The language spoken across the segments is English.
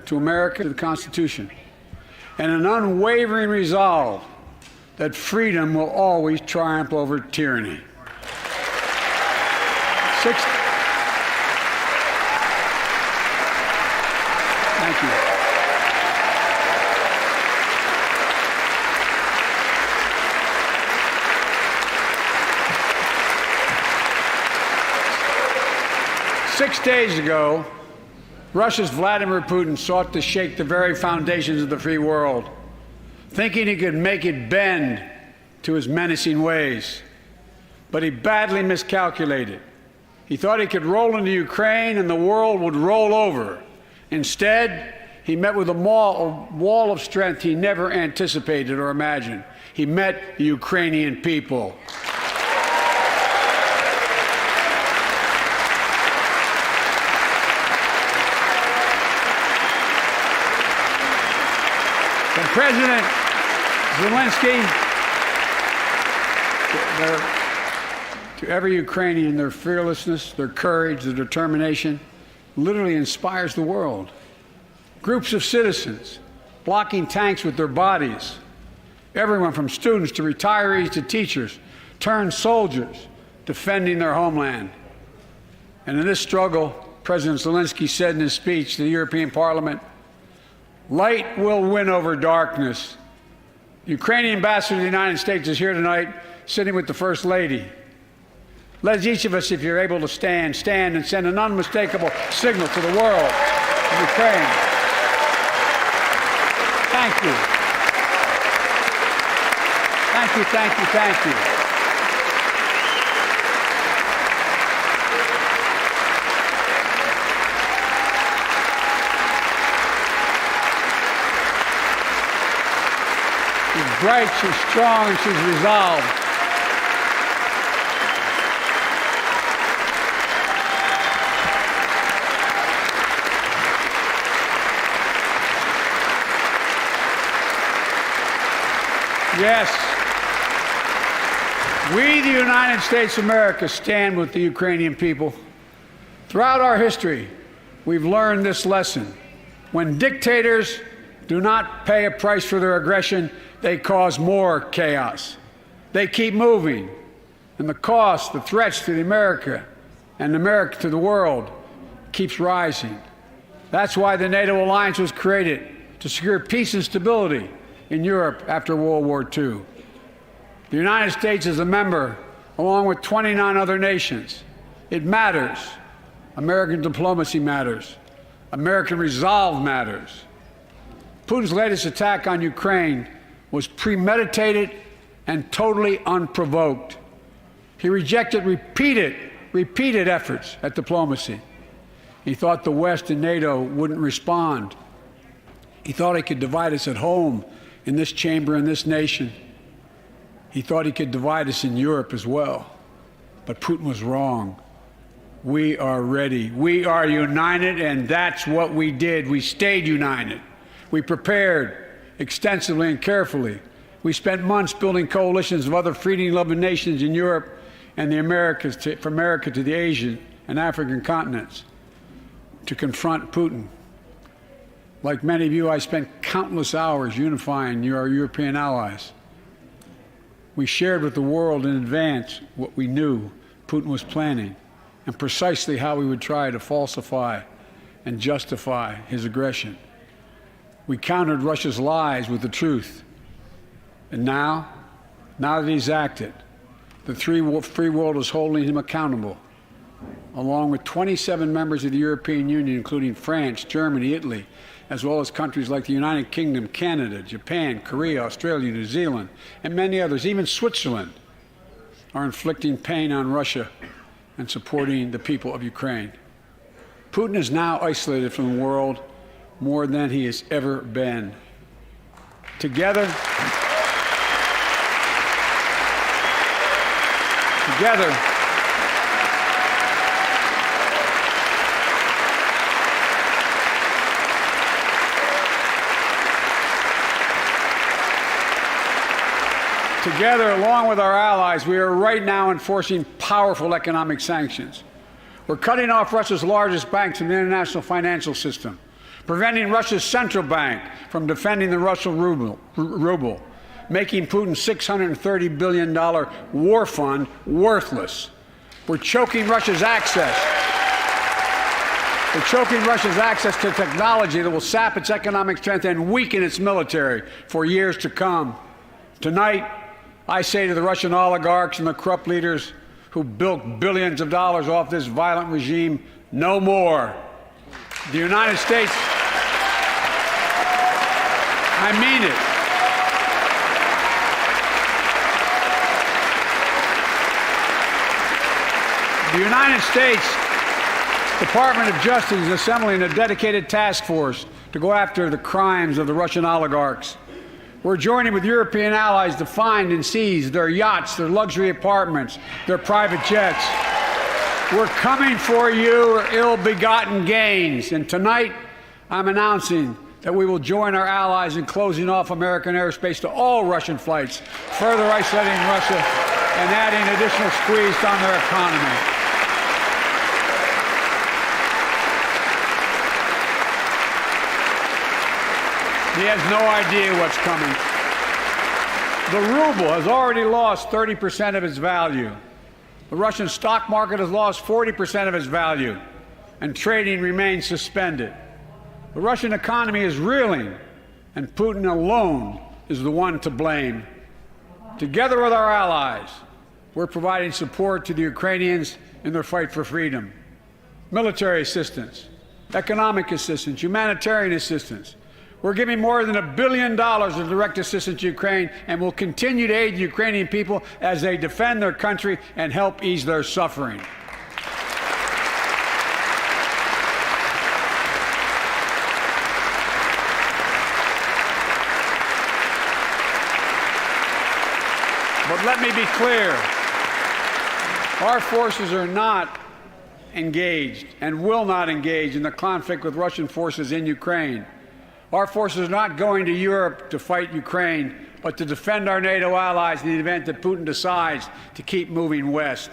to America, to the Constitution, and an unwavering resolve that freedom will always triumph over tyranny. Thank you. 6 days ago, Russia's Vladimir Putin sought to shake the very foundations of the free world, thinking he could make it bend to his menacing ways. But he badly miscalculated. He thought he could roll into Ukraine and the world would roll over. Instead, he met with a wall of strength he never anticipated or imagined. He met the Ukrainian people. And President Zelensky, to every Ukrainian, their fearlessness, their courage, their determination literally inspires the world. Groups of citizens blocking tanks with their bodies, everyone from students to retirees to teachers, turned soldiers defending their homeland. And in this struggle, President Zelensky said in his speech to the European Parliament, "Light will win over darkness." The Ukrainian ambassador to the United States is here tonight, sitting with the First Lady. Let each of us, if you're able to stand and send an unmistakable signal to the world of Ukraine. Thank you. Thank you, thank you, thank you. She's bright, she's strong, and she's resolved. Yes, we, the United States of America, stand with the Ukrainian people. Throughout our history, we've learned this lesson. When dictators do not pay a price for their aggression, they cause more chaos. They keep moving, and the cost, the threats to America and America to the world keeps rising. That's why the NATO alliance was created, to secure peace and stability in Europe after World War II. The United States is a member, along with 29 other nations. It matters. American diplomacy matters. American resolve matters. Putin's latest attack on Ukraine was premeditated and totally unprovoked. He rejected repeated efforts at diplomacy. He thought the West and NATO wouldn't respond. He thought he could divide us at home, in this chamber, in this nation. He thought he could divide us in Europe as well. But Putin was wrong. We are ready. We are united, and that's what we did. We stayed united. We prepared extensively and carefully. We spent months building coalitions of other freedom-loving nations in Europe and the Americas, from America to the Asian and African continents, to confront Putin. Like many of you, I spent countless hours unifying our European allies. We shared with the world in advance what we knew Putin was planning and precisely how we would try to falsify and justify his aggression. We countered Russia's lies with the truth. And now that he's acted, the free world is holding him accountable, along with 27 members of the European Union, including France, Germany, Italy, as well as countries like the United Kingdom, Canada, Japan, Korea, Australia, New Zealand, and many others. Even Switzerland are inflicting pain on Russia and supporting the people of Ukraine. Putin is now isolated from the world more than he has ever been. Together, along with our allies, we are right now enforcing powerful economic sanctions. We're cutting off Russia's largest banks from the international financial system, preventing Russia's central bank from defending the Russian ruble, making Putin's $630 billion war fund worthless. We're choking Russia's access. We're choking Russia's access to technology that will sap its economic strength and weaken its military for years to come. Tonight, I say to the Russian oligarchs and the corrupt leaders who bilked billions of dollars off this violent regime, no more. The United States, I mean it. The United States Department of Justice is assembling a dedicated task force to go after the crimes of the Russian oligarchs. We're joining with European allies to find and seize their yachts, their luxury apartments, their private jets. We're coming for your ill-begotten gains. And tonight, I'm announcing that we will join our allies in closing off American airspace to all Russian flights, further isolating Russia and adding additional squeeze on their economy. He has no idea what's coming. The ruble has already lost 30% of its value. The Russian stock market has lost 40% of its value, and trading remains suspended. The Russian economy is reeling, and Putin alone is the one to blame. Together with our allies, we're providing support to the Ukrainians in their fight for freedom. Military assistance, economic assistance, humanitarian assistance. We're giving more than $1 billion of direct assistance to Ukraine, and will continue to aid the Ukrainian people as they defend their country and help ease their suffering. But let me be clear, our forces are not engaged and will not engage in the conflict with Russian forces in Ukraine. Our forces are not going to Europe to fight Ukraine, but to defend our NATO allies in the event that Putin decides to keep moving west.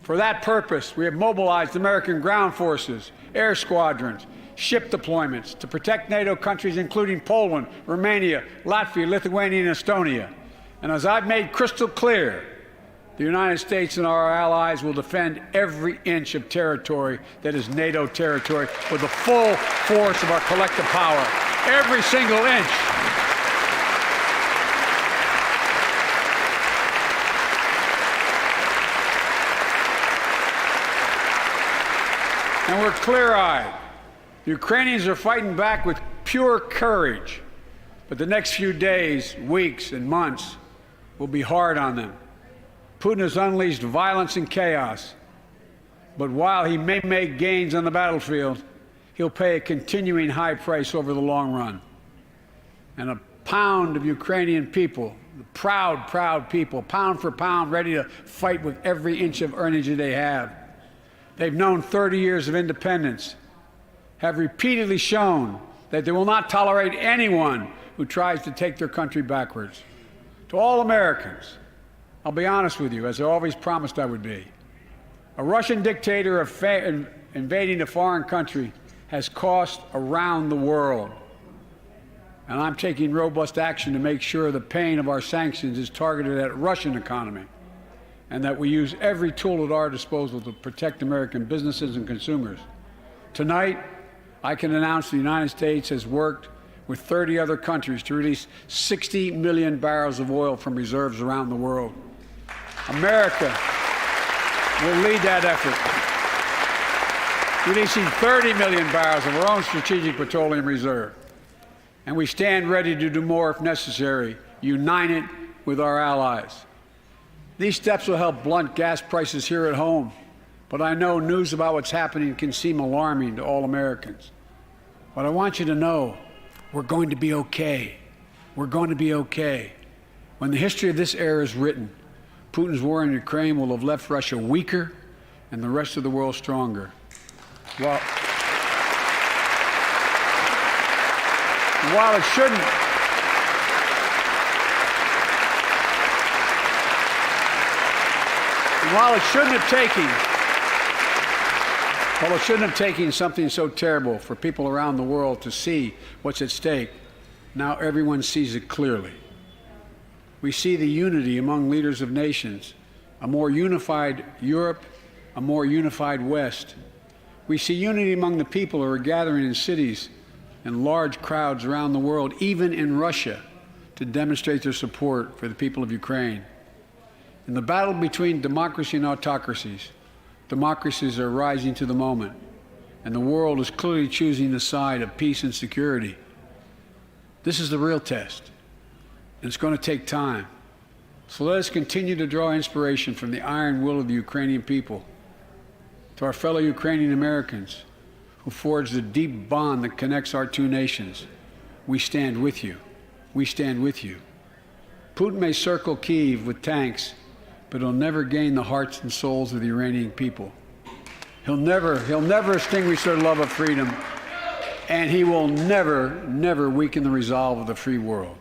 For that purpose, we have mobilized American ground forces, air squadrons, ship deployments to protect NATO countries including Poland, Romania, Latvia, Lithuania, and Estonia. And as I've made crystal clear, the United States and our allies will defend every inch of territory that is NATO territory with the full force of our collective power. Every single inch. And we're clear-eyed. The Ukrainians are fighting back with pure courage. But the next few days, weeks, and months will be hard on them. Putin has unleashed violence and chaos, but while he may make gains on the battlefield, he'll pay a continuing high price over the long run. And a pound of Ukrainian people, the proud, proud people, pound for pound, ready to fight with every inch of energy they have. They've known 30 years of independence, have repeatedly shown that they will not tolerate anyone who tries to take their country backwards. To all Americans, I'll be honest with you, as I always promised I would be. A Russian dictator invading a foreign country has cost around the world. And I'm taking robust action to make sure the pain of our sanctions is targeted at the Russian economy, and that we use every tool at our disposal to protect American businesses and consumers. Tonight, I can announce the United States has worked with 30 other countries to release 60 million barrels of oil from reserves around the world. America will lead that effort, releasing 30 million barrels of our own strategic petroleum reserve. And we stand ready to do more if necessary, united with our allies. These steps will help blunt gas prices here at home, but I know news about what's happening can seem alarming to all Americans. But I want you to know we're going to be okay. We're going to be okay. When the history of this era is written, Putin's war in Ukraine will have left Russia weaker and the rest of the world stronger. While it shouldn't Well, it shouldn't have taken something so terrible for people around the world to see what's at stake. Now everyone sees it clearly. We see the unity among leaders of nations, a more unified Europe, a more unified West. We see unity among the people who are gathering in cities and large crowds around the world, even in Russia, to demonstrate their support for the people of Ukraine. In the battle between democracy and autocracies, democracies are rising to the moment, and the world is clearly choosing the side of peace and security. This is the real test, and it's going to take time. So let us continue to draw inspiration from the iron will of the Ukrainian people. To our fellow Ukrainian Americans who forged the deep bond that connects our two nations, we stand with you. We stand with you. Putin may circle Kyiv with tanks, but he'll never gain the hearts and souls of the Iranian people. He'll never extinguish their love of freedom, and he will never weaken the resolve of the free world.